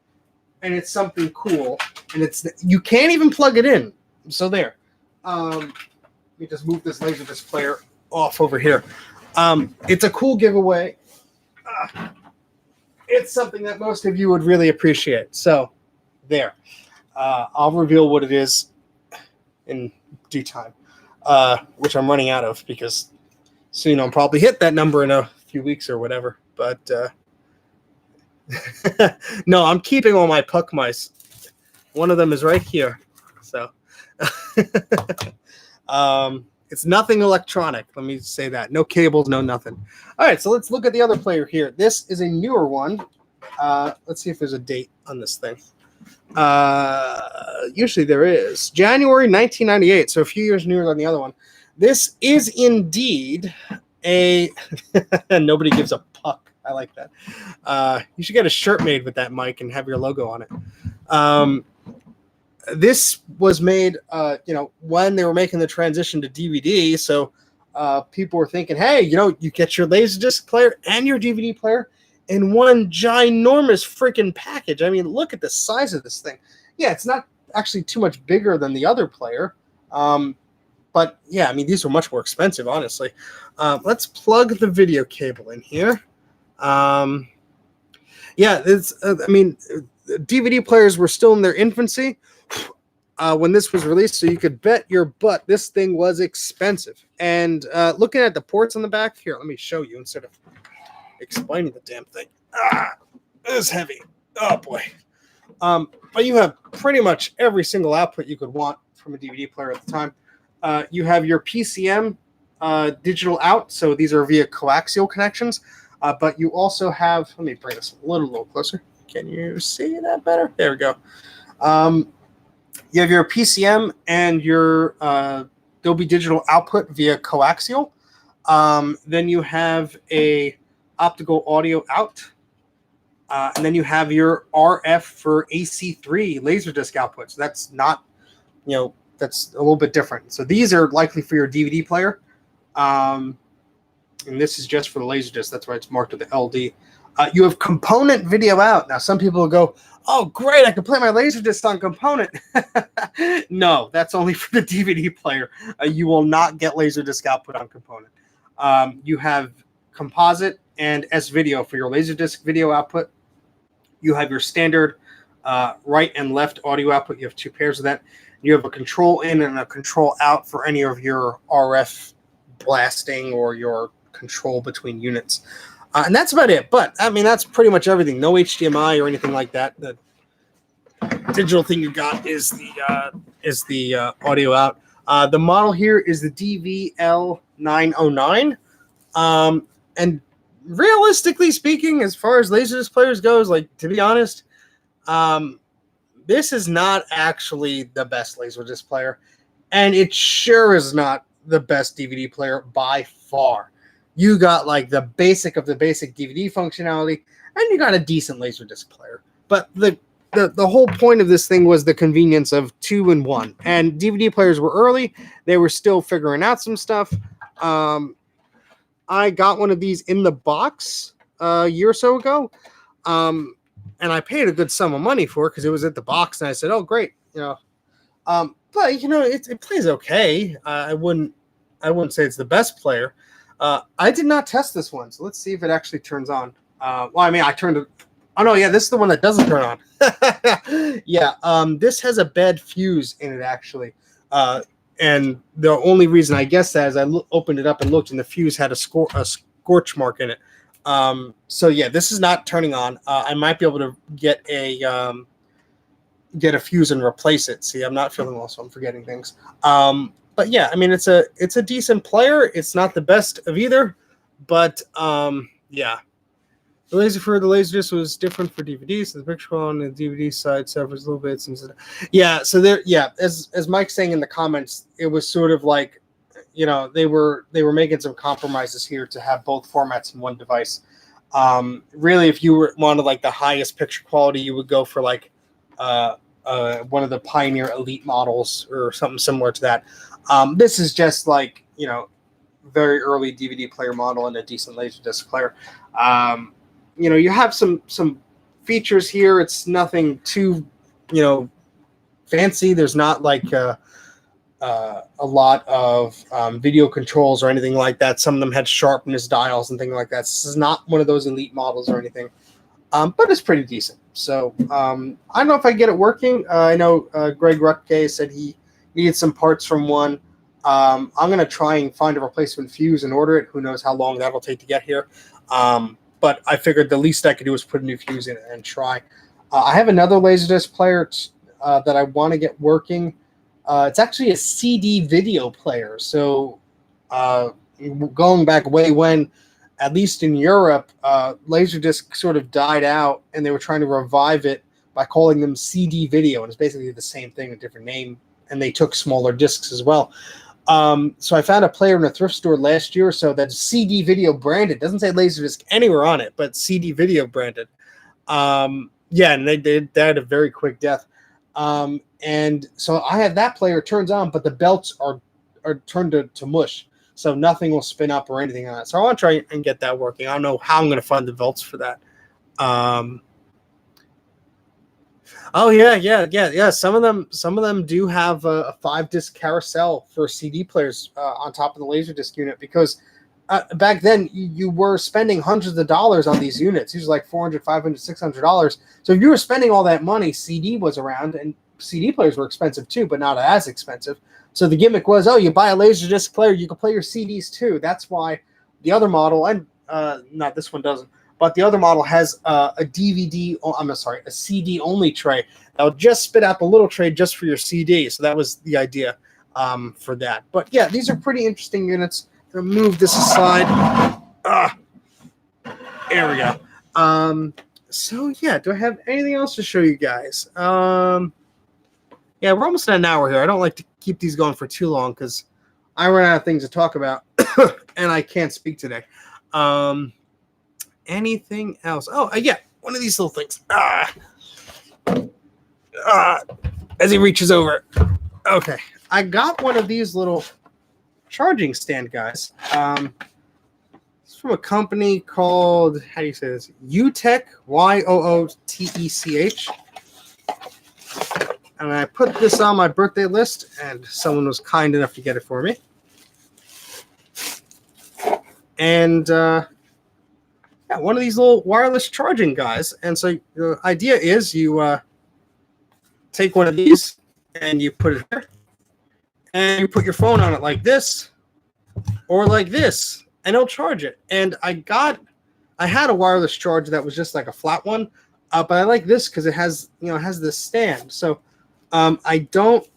and it's something cool, and you can't even plug it in. So there. Let me just move this Laserdisc player off over here. It's a cool giveaway. It's something that most of you would really appreciate. So there. I'll reveal what it is in due time, which I'm running out of, because soon I'll probably hit that number in a few weeks or whatever. But no, I'm keeping all my puck mice. One of them is right here. So it's nothing electronic. Let me say that. No cables, no nothing. All right, so let's look at the other player here. This is a newer one. Let's see if there's a date on this thing. Usually there is. January 1998, so a few years newer than the other one. This is indeed a... Nobody gives a puck. I like that. You should get a shirt made with that mic and have your logo on it. This was made, when they were making the transition to DVD. So people were thinking, hey, you get your Laserdisc player and your DVD player in one ginormous freaking package. I mean, look at the size of this thing. Yeah, it's not actually too much bigger than the other player. But yeah, I mean, these were much more expensive, honestly. Let's plug the video cable in here. Yeah, DVD players were still in their infancy when this was released, so you could bet your butt this thing was expensive. And looking at the ports on the back, here, let me show you instead of explaining the damn thing. It's heavy. Oh, boy. But you have pretty much every single output you could want from a DVD player at the time. You have your PCM digital out, so these are via coaxial connections. But you also have, let me bring this a little closer. Can you see that better? There we go. You have your PCM and your Dolby Digital output via coaxial. Then you have a optical audio out. And then you have your RF for AC3 Laserdisc output. So that's not, that's a little bit different. So these are likely for your DVD player. And this is just for the Laserdisc. That's why it's marked with the LD. You have component video out. Now, some people will go, oh, great, I can play my Laserdisc on component. No, that's only for the DVD player. You will not get Laserdisc output on component. You have composite and S-video for your Laserdisc video output. You have your standard right and left audio output. You have two pairs of that. You have a control in and a control out for any of your RF blasting or your control between units. And that's about it. But, I mean, that's pretty much everything. No HDMI or anything like that. The digital thing you got is the audio out. The model here is the DVL909. And realistically speaking, as far as Laserdisc players goes, like, to be honest, this is not actually the best Laserdisc player. And it sure is not the best DVD player by far. You got like the basic of the basic DVD functionality, and you got a decent Laserdisc player. But the whole point of this thing was the convenience of 2-in-1. And DVD players were early. They were still figuring out some stuff. I got one of these in the box a year or so ago. And I paid a good sum of money for it because it was at the box. And I said, oh, great. But, it plays okay. I wouldn't say it's the best player. I did not test this one, so let's see if it actually turns on. I turned it. Oh, no, yeah, this is the one that doesn't turn on. Yeah, this has a bad fuse in it, actually. And the only reason I guess that is I opened it up and looked, and the fuse had a scorch mark in it. So, yeah, this is not turning on. I might be able to get a fuse and replace it. See, I'm not feeling well, so I'm forgetting things. But yeah, I mean, it's a decent player. It's not the best of either, but yeah. The Laserdisc was different for DVDs. So the picture on the DVD side suffers a little bit. Yeah, so there. Yeah, as Mike's saying in the comments, it was sort of like, they were making some compromises here to have both formats in one device. Really, if you wanted like the highest picture quality, you would go for like one of the Pioneer Elite models or something similar to that. This is just like, very early DVD player model and a decent Laserdisc player. You have some features here. It's nothing too, fancy. There's not like a lot of video controls or anything like that. Some of them had sharpness dials and things like that. This is not one of those elite models or anything. But it's pretty decent. So I don't know if I get it working. I know Greg Rutke said he needed some parts from one. I'm going to try and find a replacement fuse and order it. Who knows how long that'll take to get here. But I figured the least I could do was put a new fuse in it and try. I have another Laserdisc player that I want to get working. It's actually a CD video player. So going back way when, at least in Europe, Laserdisc sort of died out, and they were trying to revive it by calling them CD video. And it's basically the same thing, a different name. And they took smaller discs as well. So I found a player in a thrift store last year or so that's CD video branded. Doesn't say Laserdisc anywhere on it, but CD video branded. And they had a very quick death. And so I have that player, turns on, but the belts are turned to mush. So nothing will spin up or anything on it. So I want to try and get that working. I don't know how I'm going to find the belts for that. Oh yeah. Some of them do have a 5-disc carousel for CD players on top of the Laserdisc unit, because back then you were spending hundreds of dollars on these units. These were like $400, $500, $600. So if you were spending all that money, CD was around, and CD players were expensive too, but not as expensive. So the gimmick was, you buy a Laserdisc player, you can play your CDs too. That's why the other model, and not this one doesn't, but the other model has a CD only tray that will just spit out the little tray just for your CD. So that was the idea. for that. But yeah, these are pretty interesting units. I'm gonna move this aside. There we go. So yeah, do I have anything else to show you guys? Yeah, we're almost at an hour here. I don't like to keep these going for too long because I run out of things to talk about and I can't speak today. Anything else? Oh, yeah, one of these little things. As he reaches over. Okay, I got one of these little charging stand guys. It's from a company called, how do you say this? Yootech, Yootech. And I put this on my birthday list, and someone was kind enough to get it for me. And yeah, one of these little wireless charging guys. And so the idea is you take one of these and you put it here, and you put your phone on it like this or like this, and it'll charge it. And I had a wireless charger that was just like a flat one, but I like this because it has this stand. So I don't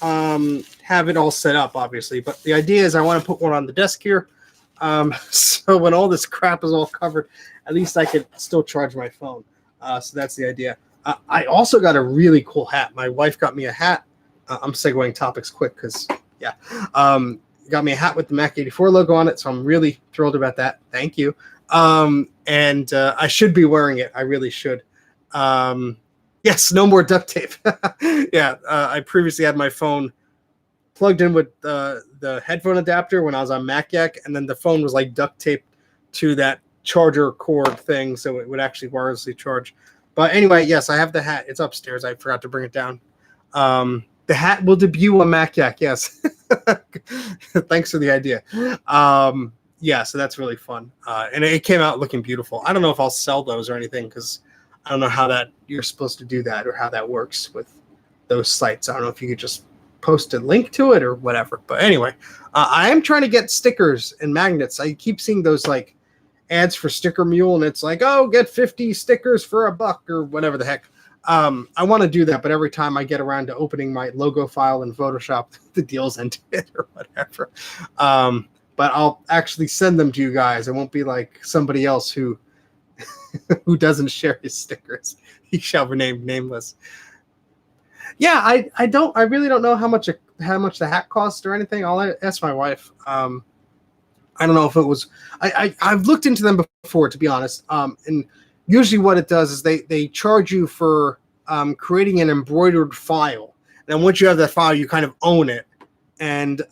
have it all set up, obviously, but the idea is I want to put one on the desk here. So when all this crap is all covered, at least I could still charge my phone. So that's the idea. I also got a really cool hat. My wife got me a hat. I'm segueing topics quick because, yeah. Got me a hat with the Mac84 logo on it, so I'm really thrilled about that. Thank you. And I should be wearing it. I really should. Yes, no more duct tape. Yeah, I previously had my phone plugged in with the headphone adapter when I was on MacYak, and then the phone was like duct taped to that charger cord thing, so it would actually wirelessly charge. But anyway, yes, I have the hat. It's upstairs. I forgot to bring it down. The hat will debut on MacYak, yes. Thanks for the idea. Yeah, so that's really fun. And it came out looking beautiful. I don't know if I'll sell those or anything because I don't know how that you're supposed to do that or how that works with those sites. I don't know if you could just post a link to it or whatever. But anyway, I am trying to get stickers and magnets. I keep seeing those like ads for Sticker Mule, and it's like, oh, get 50 stickers for $1 or whatever the heck. I want to do that, but every time I get around to opening my logo file in Photoshop, the deal's ended or whatever. But I'll actually send them to you guys. It won't be like somebody else who who doesn't share his stickers. He shall remain nameless. Yeah, I really don't know how much the hat costs or anything. I'll ask my wife. I don't know if it was. I've looked into them before, to be honest. And usually what it does is they charge you for creating an embroidered file. And once you have that file, you kind of own it. And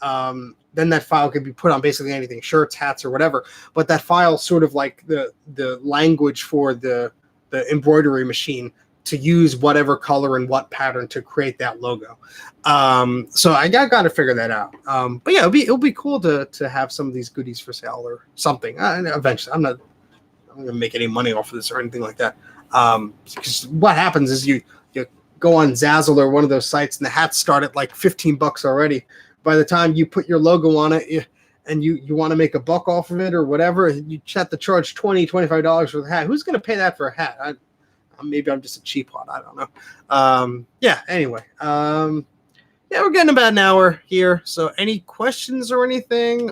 then that file could be put on basically anything, shirts, hats, or whatever. But that file sort of like the language for the embroidery machine to use whatever color and what pattern to create that logo. So I got to figure that out. But yeah, it'll be cool to have some of these goodies for sale or something. Eventually, I'm not going to make any money off of this or anything like that. Because what happens is you go on Zazzle or one of those sites and the hats start at like $15 already. By the time you put your logo on it and you want to make $1 off of it or whatever, you have to charge $20, $25 for the hat. Who's going to pay that for a hat? Maybe I'm just a cheap one. I don't know. Yeah, anyway. Yeah, we're getting about an hour here. So any questions or anything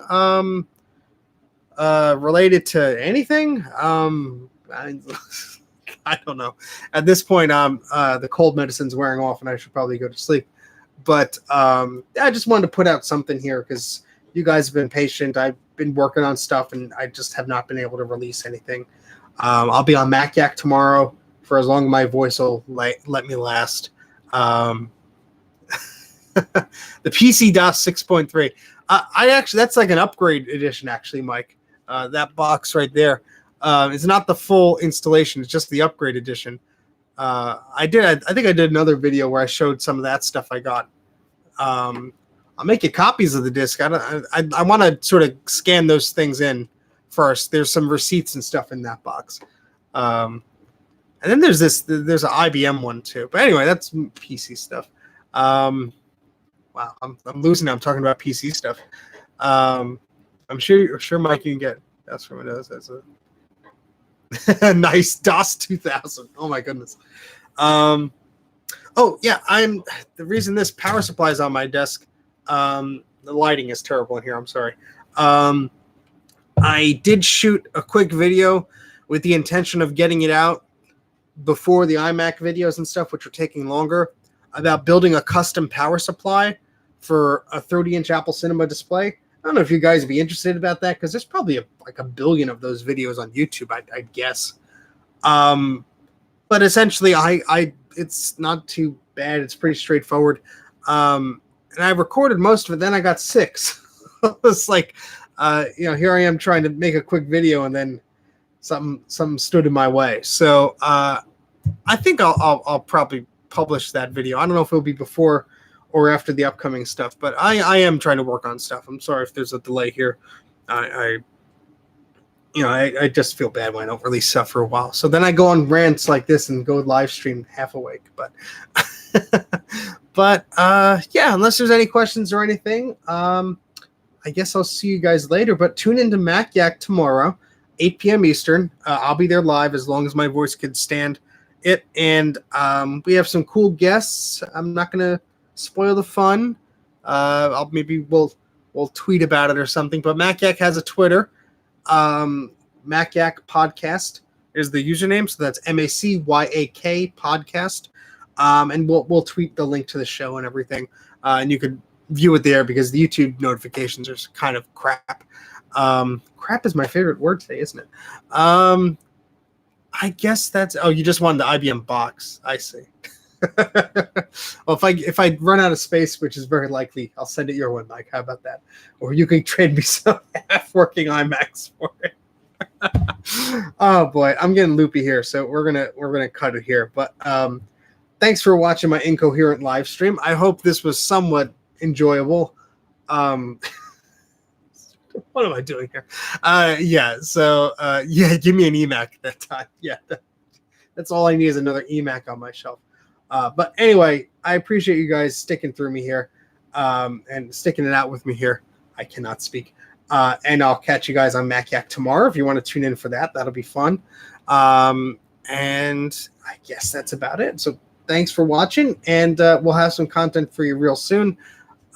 related to anything? I don't know. At this point, the cold medicine's wearing off and I should probably go to sleep. But I just wanted to put out something here because you guys have been patient. I've been working on stuff and I just have not been able to release anything. I'll be on MacYak tomorrow for as long as my voice will let me last. The PC DOS 6.3. I actually, that's like an upgrade edition, actually, Mike. That box right there. It's not the full installation. It's just the upgrade edition. I think I did another video where I showed some of that stuff I got. I'll make you copies of the disc. I want to sort of scan those things in first. There's some receipts and stuff in that box. And then there's an IBM one too. But anyway, that's PC stuff. Wow, I'm losing it. I'm talking about PC stuff. I'm sure Mike, you can get that's from Windows. That's a nice DOS 2000. Oh my goodness. Oh yeah, the reason this power supply is on my desk The lighting is terrible in here. I'm sorry. I did shoot a quick video with the intention of getting it out before the iMac videos and stuff, which are taking longer, about building a custom power supply for a 30-inch Apple Cinema display. I don't know if you guys would be interested about that, because there's probably like a billion of those videos on YouTube, I'd guess. But essentially, it's not too bad. It's pretty straightforward. And I recorded most of it. Then I got sick. It's like, here I am trying to make a quick video, and then something stood in my way. So I think I'll probably publish that video. I don't know if it'll be before or after the upcoming stuff, but I am trying to work on stuff. I'm sorry if there's a delay here. I just feel bad when I don't release stuff for a while. So then I go on rants like this and go live stream half awake. But yeah, unless there's any questions or anything, I guess I'll see you guys later. But tune into Mac Yak tomorrow, 8 p.m. Eastern. I'll be there live as long as my voice could stand it. And we have some cool guests. I'm not going to spoil the fun. We'll tweet about it or something. But Mac Yak has a Twitter. Mac Yak Podcast is the username. So that's MACYAK Podcast. And we'll tweet the link to the show and everything. And you could view it there, because the YouTube notifications are kind of crap. Crap is my favorite word today, isn't it? I guess that's. Oh, you just wanted the IBM box. I see. Well, if I run out of space, which is very likely, I'll send it your way, Mike. How about that? Or you can trade me some half-working iMacs for it. Oh boy, I'm getting loopy here, so we're gonna cut it here. But thanks for watching my incoherent live stream. I hope this was somewhat enjoyable. What am I doing here? Give me an eMac that time. Yeah, that's all I need is another eMac on my shelf. But anyway, I appreciate you guys sticking through me here, and sticking it out with me here. I cannot speak. And I'll catch you guys on Mac Yak tomorrow if you want to tune in for that. That'll be fun. And I guess that's about it. So thanks for watching, and we'll have some content for you real soon.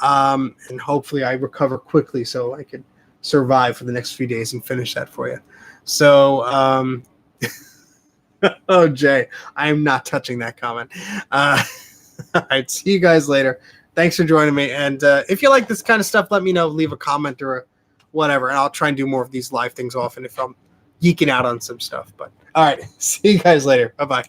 And hopefully I recover quickly so I could survive for the next few days and finish that for you. So, oh, Jay, I am not touching that comment. All right, see you guys later. Thanks for joining me. And if you like this kind of stuff, let me know. Leave a comment or whatever, and I'll try and do more of these live things often if I'm geeking out on some stuff. But all right, see you guys later. Bye-bye.